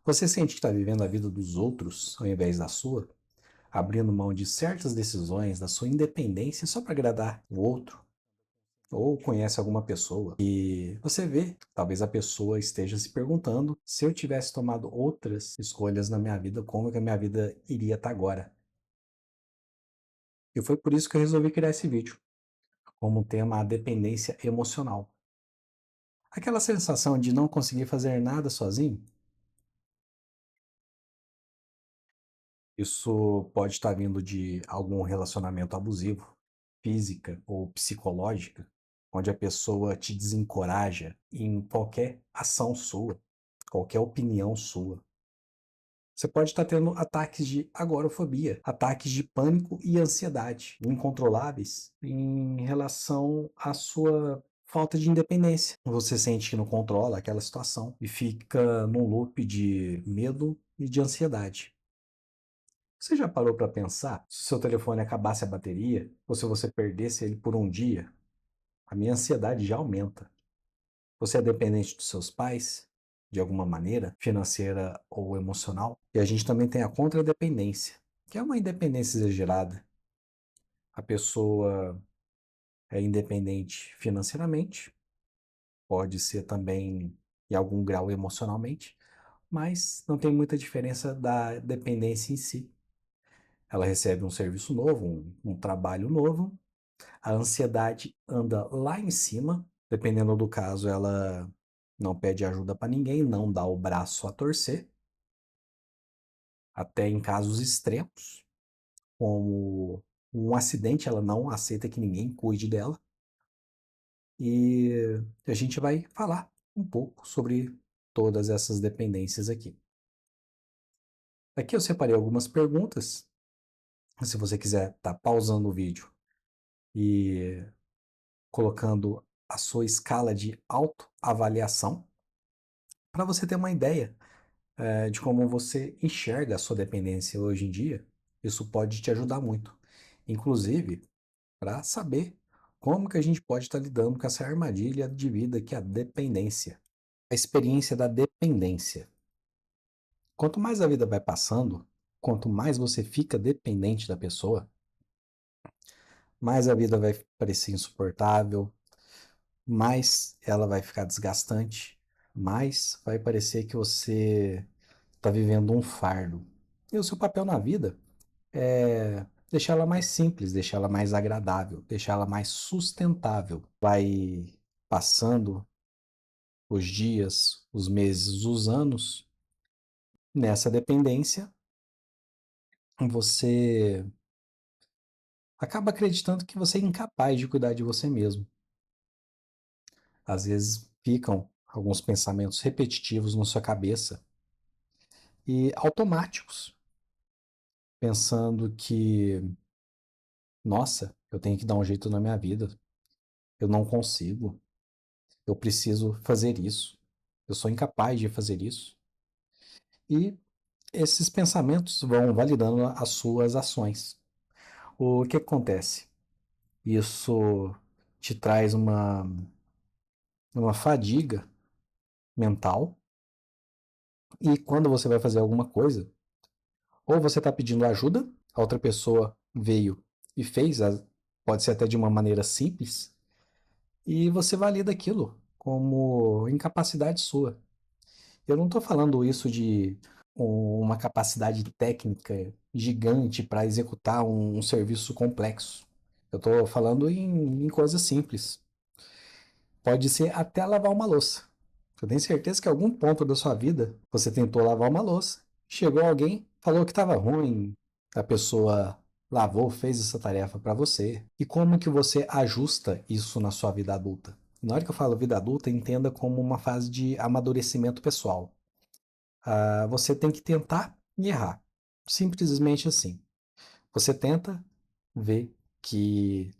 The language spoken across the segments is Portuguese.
Você sente que está vivendo a vida dos outros ao invés da sua? Abrindo mão de certas decisões, da sua independência só para agradar o outro? Ou conhece alguma pessoa e você vê, talvez a pessoa esteja se perguntando se eu tivesse tomado outras escolhas na minha vida, como que a minha vida iria estar agora? E foi por isso que eu resolvi criar esse vídeo, como tema a dependência emocional. Aquela sensação de não conseguir fazer nada sozinho. Isso pode estar vindo de algum relacionamento abusivo, física ou psicológica, onde a pessoa te desencoraja em qualquer ação sua, qualquer opinião sua. Você pode estar tendo ataques de agorafobia, ataques de pânico e ansiedade incontroláveis em relação à sua falta de independência. Você sente que não controla aquela situação e fica num loop de medo e de ansiedade. Você já parou para pensar se o seu telefone acabasse a bateria ou se você perdesse ele por um dia? A minha ansiedade já aumenta. Você é dependente dos seus pais, de alguma maneira, financeira ou emocional? E a gente também tem a contradependência, que é uma independência exagerada. A pessoa é independente financeiramente, pode ser também em algum grau emocionalmente, mas não tem muita diferença da dependência em si. Ela recebe um serviço novo, um trabalho novo, a ansiedade anda lá em cima, dependendo do caso, ela não pede ajuda para ninguém, não dá o braço a torcer, até em casos extremos, como um acidente, ela não aceita que ninguém cuide dela. E a gente vai falar um pouco sobre todas essas dependências aqui. Aqui eu separei algumas perguntas. Se você quiser estar pausando o vídeo e colocando a sua escala de autoavaliação, para você ter uma ideia de como você enxerga a sua dependência hoje em dia, isso pode te ajudar muito. Inclusive, para saber como que a gente pode estar lidando com essa armadilha de vida que é a dependência. A experiência da dependência. Quanto mais a vida vai passando, quanto mais você fica dependente da pessoa, mais a vida vai parecer insuportável, mais ela vai ficar desgastante, mais vai parecer que você está vivendo um fardo. E o seu papel na vida é deixar ela mais simples, deixar ela mais agradável, deixar ela mais sustentável. Vai passando os dias, os meses, os anos nessa dependência, você acaba acreditando que você é incapaz de cuidar de você mesmo. Às vezes ficam alguns pensamentos repetitivos na sua cabeça e automáticos, pensando que, nossa, eu tenho que dar um jeito na minha vida, eu não consigo, eu preciso fazer isso, eu sou incapaz de fazer isso. E esses pensamentos vão validando as suas ações. O que acontece? Isso te traz uma fadiga mental, e quando você vai fazer alguma coisa, ou você está pedindo ajuda, a outra pessoa veio e fez, pode ser até de uma maneira simples, e você valida aquilo como incapacidade sua. Eu não estou falando isso de uma capacidade técnica gigante para executar um serviço complexo. Eu estou falando em coisas simples. Pode ser até lavar uma louça. Eu tenho certeza que em algum ponto da sua vida você tentou lavar uma louça, chegou alguém, falou que estava ruim, a pessoa lavou, fez essa tarefa para você. E como que você ajusta isso na sua vida adulta? Na hora que eu falo vida adulta, entenda como uma fase de amadurecimento pessoal. Você tem que tentar e errar. Simplesmente assim. Você tenta, vê que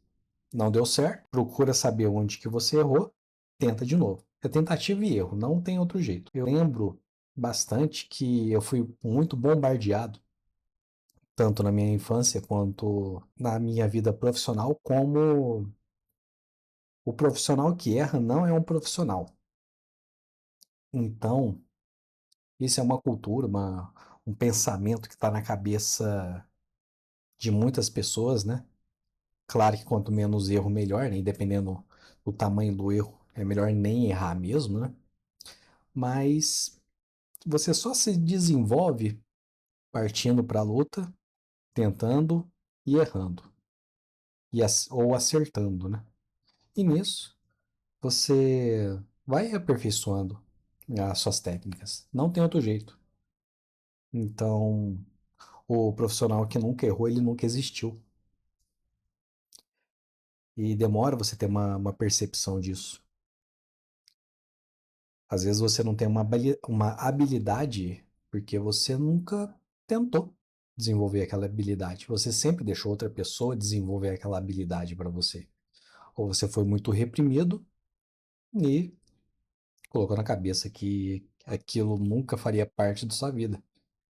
não deu certo, procura saber onde que você errou, tenta de novo. É tentativa e erro, não tem outro jeito. Eu lembro bastante que eu fui muito bombardeado, tanto na minha infância quanto na minha vida profissional, como o profissional que erra não é um profissional. Então, Isso é uma cultura, um pensamento que está na cabeça de muitas pessoas, né? Claro que quanto menos erro, melhor, né? E dependendo do tamanho do erro, é melhor nem errar mesmo, né? Mas você só se desenvolve partindo para a luta, tentando e errando, ou acertando, né? E nisso, você vai aperfeiçoando as suas técnicas. Não tem outro jeito. Então, o profissional que nunca errou, ele nunca existiu. E demora você ter uma percepção disso. Às vezes você não tem uma habilidade porque você nunca tentou desenvolver aquela habilidade. Você sempre deixou outra pessoa desenvolver aquela habilidade para você. Ou você foi muito reprimido e colocou na cabeça que aquilo nunca faria parte da sua vida.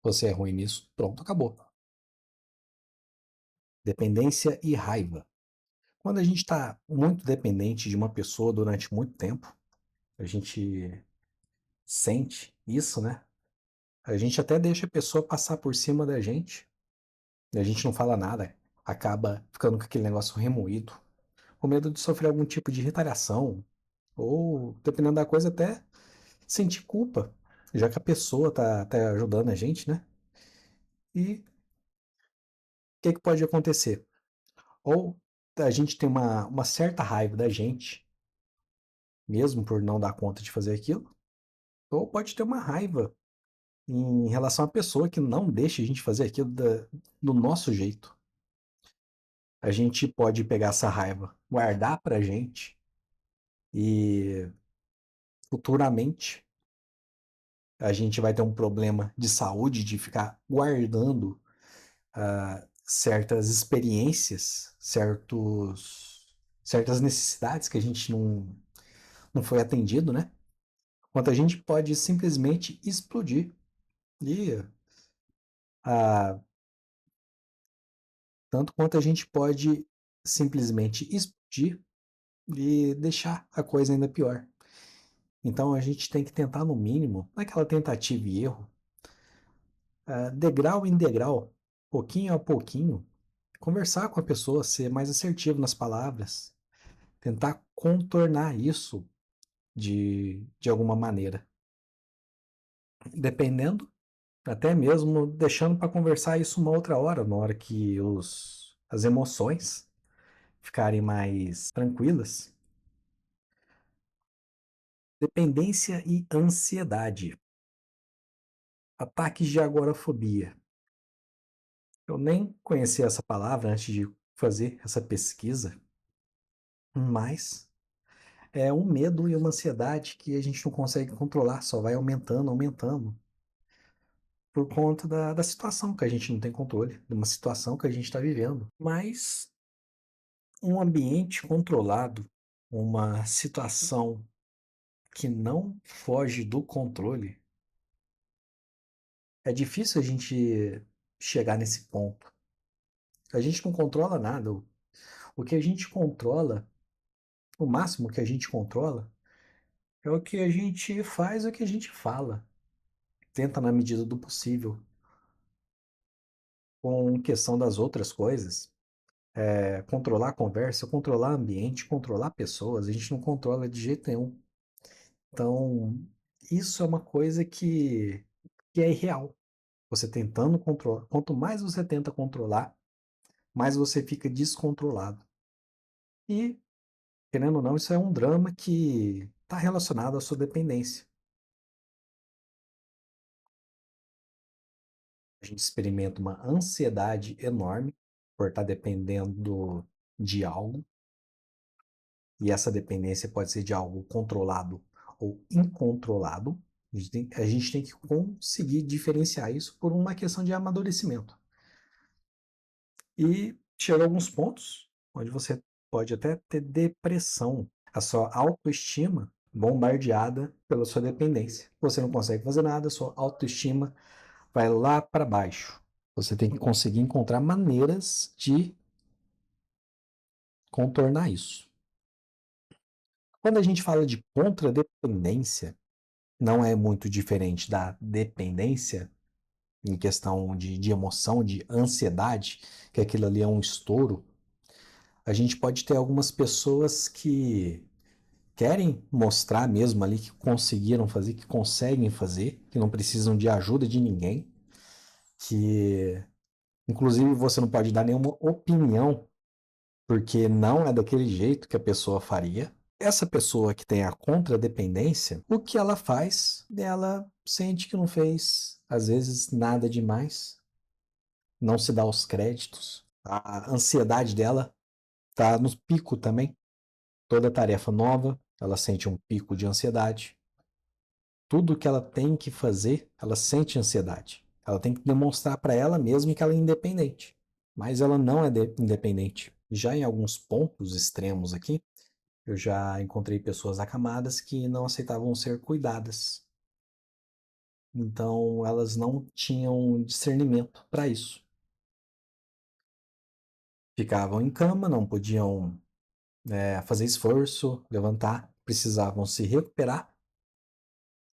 Você é ruim nisso, pronto, acabou. Dependência e raiva. Quando a gente está muito dependente de uma pessoa durante muito tempo, a gente sente isso, né? A gente até deixa a pessoa passar por cima da gente, e a gente não fala nada, acaba ficando com aquele negócio remoído, com medo de sofrer algum tipo de retaliação, ou, dependendo da coisa, até sentir culpa, já que a pessoa tá ajudando a gente, né? E o que pode acontecer? Ou a gente tem uma certa raiva da gente, mesmo por não dar conta de fazer aquilo, ou pode ter uma raiva em relação à pessoa que não deixa a gente fazer aquilo do nosso jeito. A gente pode pegar essa raiva, guardar pra gente e futuramente a gente vai ter um problema de saúde de ficar guardando certas experiências, certas necessidades que a gente não foi atendido, né? Quanto a gente pode simplesmente explodir. E ah, tanto quanto a gente pode simplesmente explodir e deixar a coisa ainda pior. Então a gente tem que tentar, no mínimo, naquela tentativa e erro, degrau em degrau, pouquinho a pouquinho, conversar com a pessoa, ser mais assertivo nas palavras, tentar contornar isso de alguma maneira. Dependendo, até mesmo deixando para conversar isso uma outra hora, na hora que as emoções ficarem mais tranquilas. Dependência e ansiedade. Ataques de agorafobia. Eu nem conhecia essa palavra antes de fazer essa pesquisa, mas é um medo e uma ansiedade que a gente não consegue controlar, só vai aumentando, aumentando, por conta da situação que a gente não tem controle, de uma situação que a gente está vivendo. Mas um ambiente controlado, uma situação que não foge do controle, é difícil a gente chegar nesse ponto. A gente não controla nada. O que a gente controla, o máximo que a gente controla, é o que a gente faz, o que a gente fala. Tenta na medida do possível. Com questão das outras coisas, controlar a conversa, controlar o ambiente, controlar pessoas, a gente não controla de jeito nenhum. Então, isso é uma coisa que é irreal. Você tentando controlar, quanto mais você tenta controlar, mais você fica descontrolado. E, querendo ou não, isso é um drama que está relacionado à sua dependência. A gente experimenta uma ansiedade enorme por estar dependendo de algo, e essa dependência pode ser de algo controlado ou incontrolado. A gente tem que conseguir diferenciar isso por uma questão de amadurecimento. E chega a alguns pontos onde você pode até ter depressão, a sua autoestima bombardeada pela sua dependência. Você não consegue fazer nada, a sua autoestima vai lá para baixo. Você tem que conseguir encontrar maneiras de contornar isso. Quando a gente fala de contradependência, não é muito diferente da dependência em questão de emoção, de ansiedade, que aquilo ali é um estouro. A gente pode ter algumas pessoas que querem mostrar mesmo ali que conseguiram fazer, que conseguem fazer, que não precisam de ajuda de ninguém, que inclusive você não pode dar nenhuma opinião, porque não é daquele jeito que a pessoa faria. Essa pessoa que tem a contradependência, o que ela faz? Ela sente que não fez, às vezes, nada demais, não se dá os créditos. A ansiedade dela tá no pico também. Toda tarefa nova, ela sente um pico de ansiedade. Tudo que ela tem que fazer, ela sente ansiedade. Ela tem que demonstrar para ela mesma que ela é independente. Mas ela não é independente. Já em alguns pontos extremos aqui, eu já encontrei pessoas acamadas que não aceitavam ser cuidadas. Então, elas não tinham discernimento para isso. Ficavam em cama, não podiam fazer esforço, levantar, precisavam se recuperar,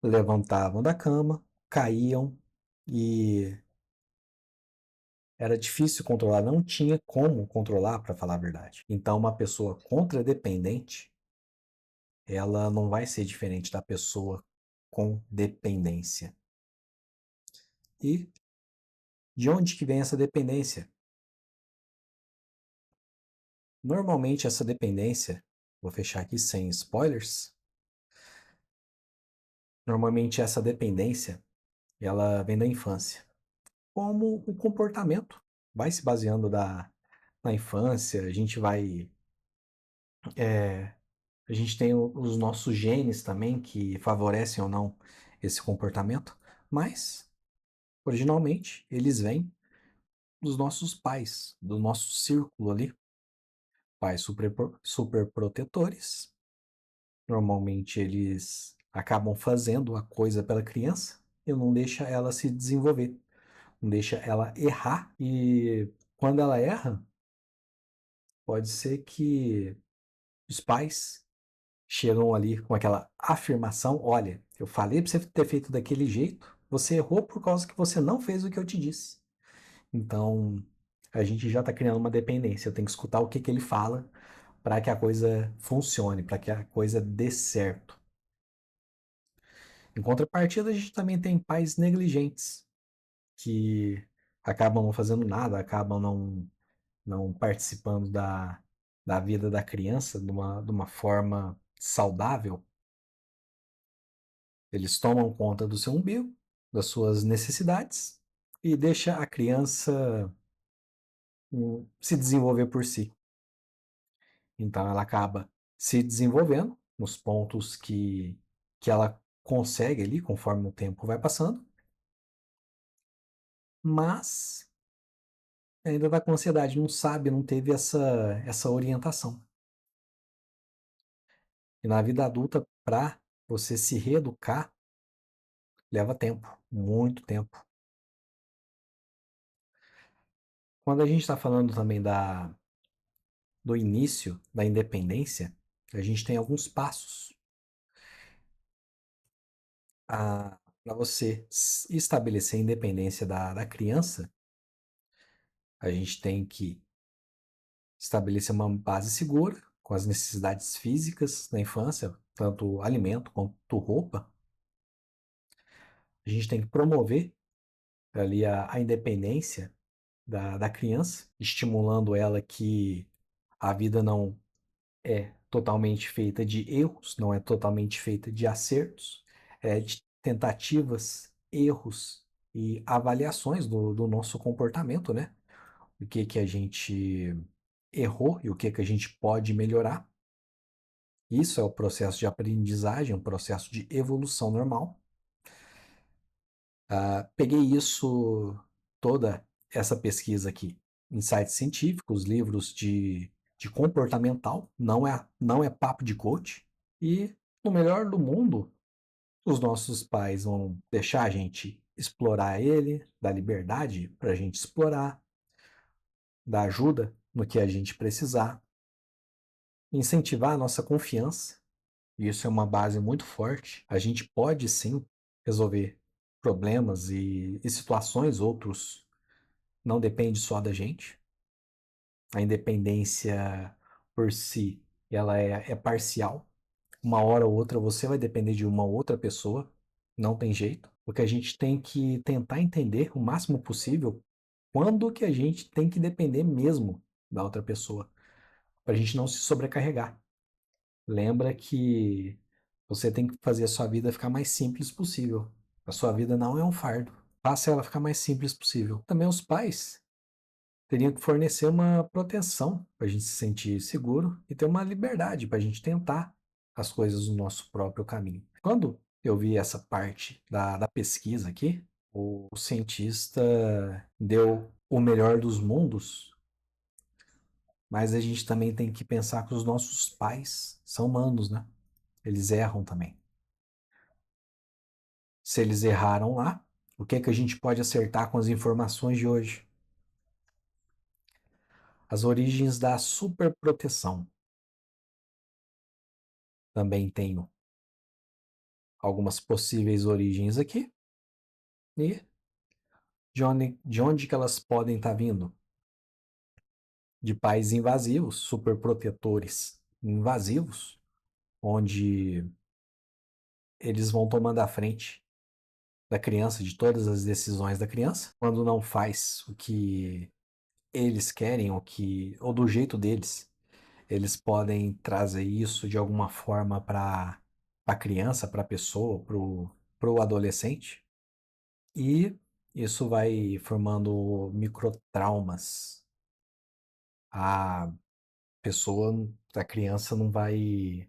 levantavam da cama, caíam e era difícil controlar, não tinha como controlar, para falar a verdade. Então, uma pessoa contradependente, ela não vai ser diferente da pessoa com dependência. E de onde que vem essa dependência? Normalmente essa dependência, vou fechar aqui sem spoilers, normalmente essa dependência, ela vem da infância. Como o comportamento vai se baseando na infância, a gente tem os nossos genes também que favorecem ou não esse comportamento, mas originalmente eles vêm dos nossos pais, do nosso círculo ali, pais super protetores. Normalmente eles acabam fazendo a coisa pela criança e não deixa ela se desenvolver, não deixa ela errar e quando ela erra, pode ser que os pais chegam ali com aquela afirmação: olha, eu falei para você ter feito daquele jeito, você errou por causa que você não fez o que eu te disse. Então, a gente já está criando uma dependência. Eu tenho que escutar o que que ele fala para que a coisa funcione, para que a coisa dê certo. Em contrapartida, a gente também tem pais negligentes que acabam não fazendo nada, acabam não participando da vida da criança de uma forma saudável. Eles tomam conta do seu umbigo, das suas necessidades e deixa a criança se desenvolver por si. Então ela acaba se desenvolvendo nos pontos que ela consegue ali, conforme o tempo vai passando, mas ainda vai com ansiedade, não sabe, não teve essa orientação. E na vida adulta, para você se reeducar, leva tempo, muito tempo. Quando a gente está falando também do início da independência, a gente tem alguns passos para você estabelecer a independência da criança. A gente tem que estabelecer uma base segura com as necessidades físicas da infância, tanto alimento quanto roupa. A gente tem que promover ali a independência da criança, estimulando ela que a vida não é totalmente feita de erros, não é totalmente feita de acertos, é de tentativas, erros e avaliações do nosso comportamento, né? O que que a gente errou e o que que a gente pode melhorar. Isso é o processo de aprendizagem, um processo de evolução normal. Peguei isso, toda essa pesquisa aqui, em sites científicos, livros de comportamental, não é papo de coach. E no melhor do mundo, os nossos pais vão deixar a gente explorar ele, dar liberdade para a gente explorar, dar ajuda no que a gente precisar, incentivar a nossa confiança. e isso é uma base muito forte, a gente pode sim resolver problemas e situações, outros não depende só da gente. A independência por si, ela é parcial. Uma hora ou outra você vai depender de uma outra pessoa, não tem jeito. Porque a gente tem que tentar entender o máximo possível quando que a gente tem que depender mesmo da outra pessoa, para a gente não se sobrecarregar. Lembra que você tem que fazer a sua vida ficar mais simples possível. A sua vida não é um fardo. Faça ela ficar mais simples possível. Também os pais teriam que fornecer uma proteção para a gente se sentir seguro e ter uma liberdade para a gente tentar as coisas no nosso próprio caminho. Quando eu vi essa parte da pesquisa aqui, o cientista deu o melhor dos mundos, mas a gente também tem que pensar que os nossos pais são humanos, né? Eles erram também. Se eles erraram lá, o que é que a gente pode acertar com as informações de hoje? As origens da superproteção. Também tenho algumas possíveis origens aqui e de onde que elas podem estar vindo. De pais invasivos, superprotetores invasivos, onde eles vão tomando a frente da criança, de todas as decisões da criança, quando não faz o que eles querem, ou do jeito deles, eles podem trazer isso de alguma forma para a criança, para a pessoa, para o adolescente, e isso vai formando microtraumas. A pessoa, a criança não vai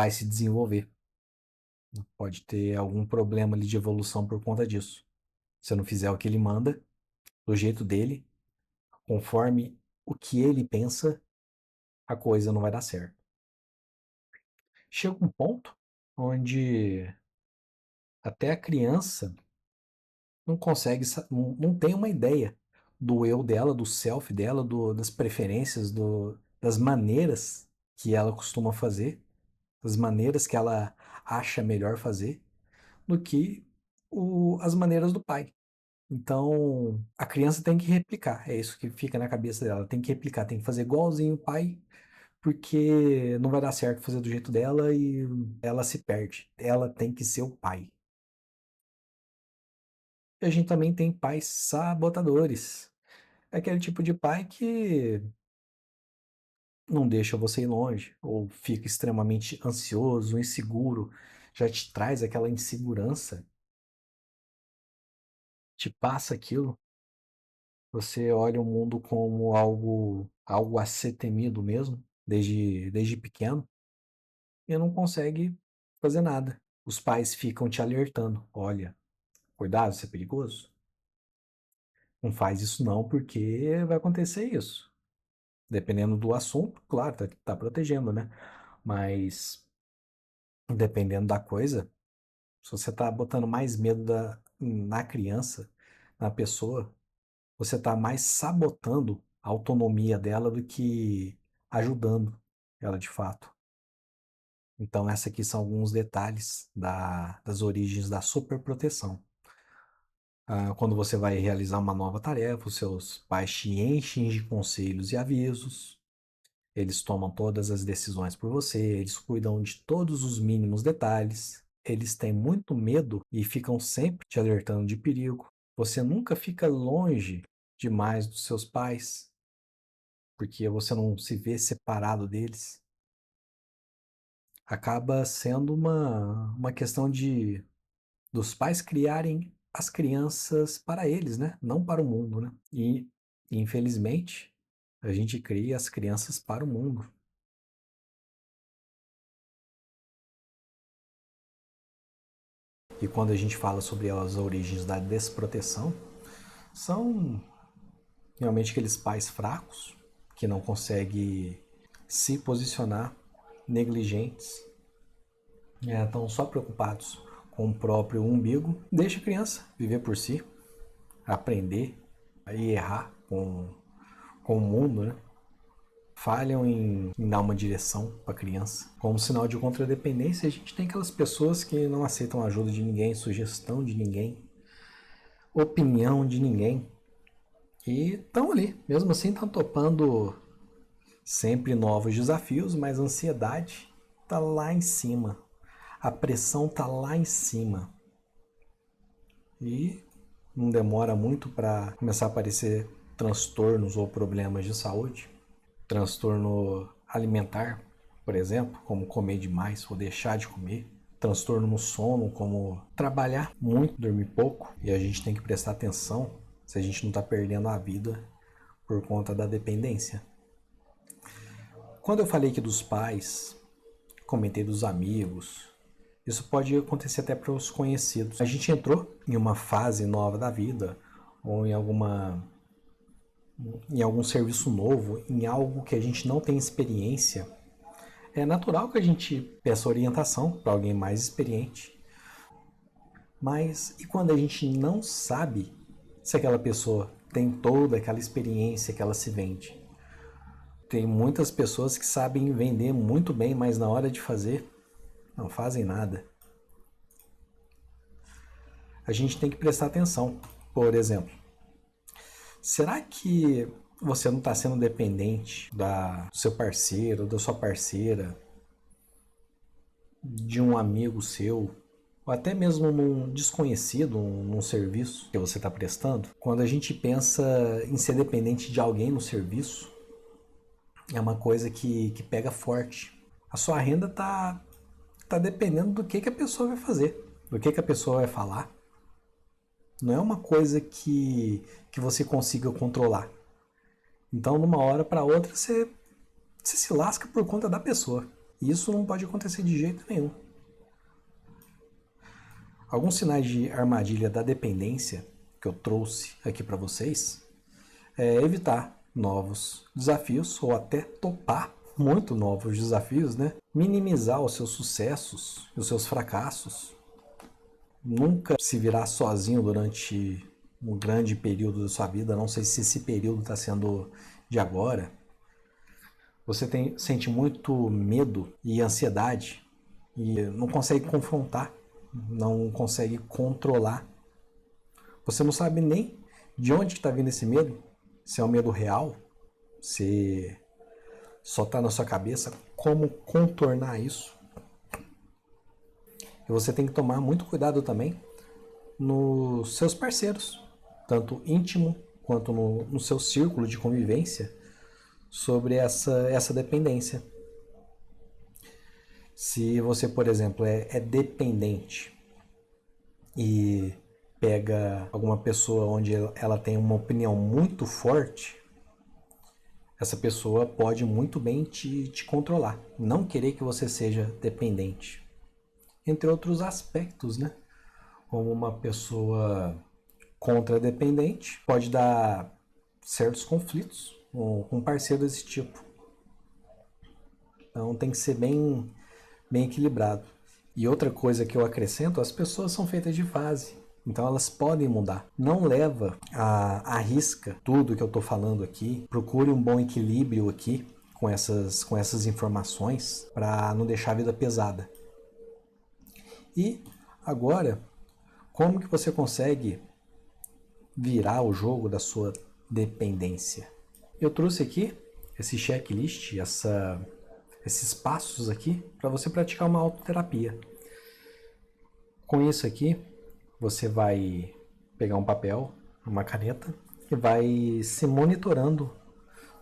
se desenvolver. Pode ter algum problema ali de evolução por conta disso. Se eu não fizer o que ele manda, do jeito dele, conforme o que ele pensa, a coisa não vai dar certo. Chega um ponto onde até a criança não consegue, não tem uma ideia do eu dela, do self dela, das preferências, das maneiras que ela costuma fazer, das maneiras que ela acha melhor fazer, do que as maneiras do pai. Então, a criança tem que replicar, é isso que fica na cabeça dela, tem que replicar, tem que fazer igualzinho o pai, porque não vai dar certo fazer do jeito dela e ela se perde. Ela tem que ser o pai. E a gente também tem pais sabotadores. É aquele tipo de pai que não deixa você ir longe, ou fica extremamente ansioso, inseguro, já te traz aquela insegurança, te passa aquilo. Você olha o mundo como algo a ser temido mesmo, desde pequeno, e não consegue fazer nada. Os pais ficam te alertando: olha, cuidado, isso é perigoso. Não faz isso não, porque vai acontecer isso. Dependendo do assunto, claro, tá protegendo, né? Mas dependendo da coisa, se você tá botando mais medo na criança, na pessoa, você tá mais sabotando a autonomia dela do que ajudando ela de fato. Então, esses aqui são alguns detalhes das origens da superproteção. Quando você vai realizar uma nova tarefa, os seus pais te enchem de conselhos e avisos. Eles tomam todas as decisões por você, eles cuidam de todos os mínimos detalhes. Eles têm muito medo e ficam sempre te alertando de perigo. Você nunca fica longe demais dos seus pais, porque você não se vê separado deles. Acaba sendo uma questão dos pais criarem as crianças para eles, né? Não para o mundo, né? E, infelizmente, a gente cria as crianças para o mundo. E quando a gente fala sobre as origens da desproteção, são realmente aqueles pais fracos que não conseguem se posicionar, negligentes, estão só preocupados com o próprio umbigo. Deixa a criança viver por si, aprender e errar com o mundo, né? falham em dar uma direção para a criança. Como sinal de contradependência, a gente tem aquelas pessoas que não aceitam ajuda de ninguém, sugestão de ninguém, opinião de ninguém. E estão ali, mesmo assim estão topando sempre novos desafios, mas a ansiedade está lá em cima. A pressão está lá em cima. E não demora muito para começar a aparecer transtornos ou problemas de saúde. Transtorno alimentar, por exemplo, como comer demais ou deixar de comer. Transtorno no sono, como trabalhar muito, dormir pouco. E a gente tem que prestar atenção se a gente não está perdendo a vida por conta da dependência. Quando eu falei aqui dos pais, comentei dos amigos, isso pode acontecer até para os conhecidos. A gente entrou em uma fase nova da vida, ou em algum serviço novo, em algo que a gente não tem experiência. É natural que a gente peça orientação para alguém mais experiente. Mas e quando a gente não sabe se aquela pessoa tem toda aquela experiência que ela se vende? Tem muitas pessoas que sabem vender muito bem, mas na hora de fazer, não fazem nada. A gente tem que prestar atenção. Por exemplo, será que você não está sendo dependente do seu parceiro, da sua parceira, de um amigo seu, ou até mesmo num desconhecido, num serviço que você está prestando? Quando a gente pensa em ser dependente de alguém no serviço, é uma coisa que pega forte. A sua renda está dependendo do que a pessoa vai fazer, do que a pessoa vai falar. Não é uma coisa que você consiga controlar. Então, de uma hora para outra, você se lasca por conta da pessoa. E isso não pode acontecer de jeito nenhum. Alguns sinais de armadilha da dependência que eu trouxe aqui para vocês é evitar novos desafios ou até topar muito novos desafios, né? Minimizar os seus sucessos e os seus fracassos. Nunca se virar sozinho durante um grande período da sua vida. Não sei se esse período está sendo de agora. Você sente muito medo e ansiedade e não consegue confrontar, não consegue controlar. Você não sabe nem de onde está vindo esse medo, se é um medo real, se só está na sua cabeça, como contornar isso. E você tem que tomar muito cuidado também nos seus parceiros, tanto íntimo quanto no seu círculo de convivência, sobre essa dependência. Se você, por exemplo, é dependente e pega alguma pessoa onde ela tem uma opinião muito forte, essa pessoa pode muito bem te controlar, não querer que você seja dependente. Entre outros aspectos, né? Como uma pessoa contradependente pode dar certos conflitos com um parceiro desse tipo. Então tem que ser bem equilibrado. E outra coisa que eu acrescento, as pessoas são feitas de fase. Então elas podem mudar. Não leva à risca tudo que eu estou falando aqui. Procure um bom equilíbrio aqui com essas informações para não deixar a vida pesada. E agora, como que você consegue virar o jogo da sua dependência? Eu trouxe aqui esse checklist, esses passos aqui para você praticar uma autoterapia. Com isso aqui, você vai pegar um papel, uma caneta e vai se monitorando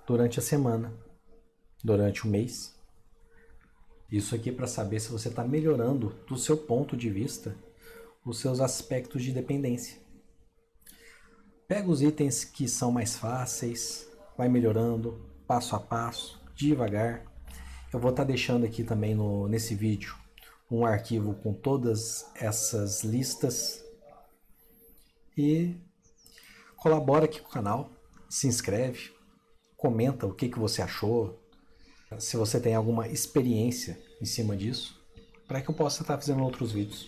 durante a semana, durante o mês. Isso aqui para saber se você está melhorando do seu ponto de vista os seus aspectos de dependência. Pega os itens que são mais fáceis, vai melhorando passo a passo, devagar. Eu vou estar deixando aqui também nesse vídeo um arquivo com todas essas listas. E colabora aqui com o canal, se inscreve, comenta o que você achou, se você tem alguma experiência em cima disso, para que eu possa estar fazendo outros vídeos.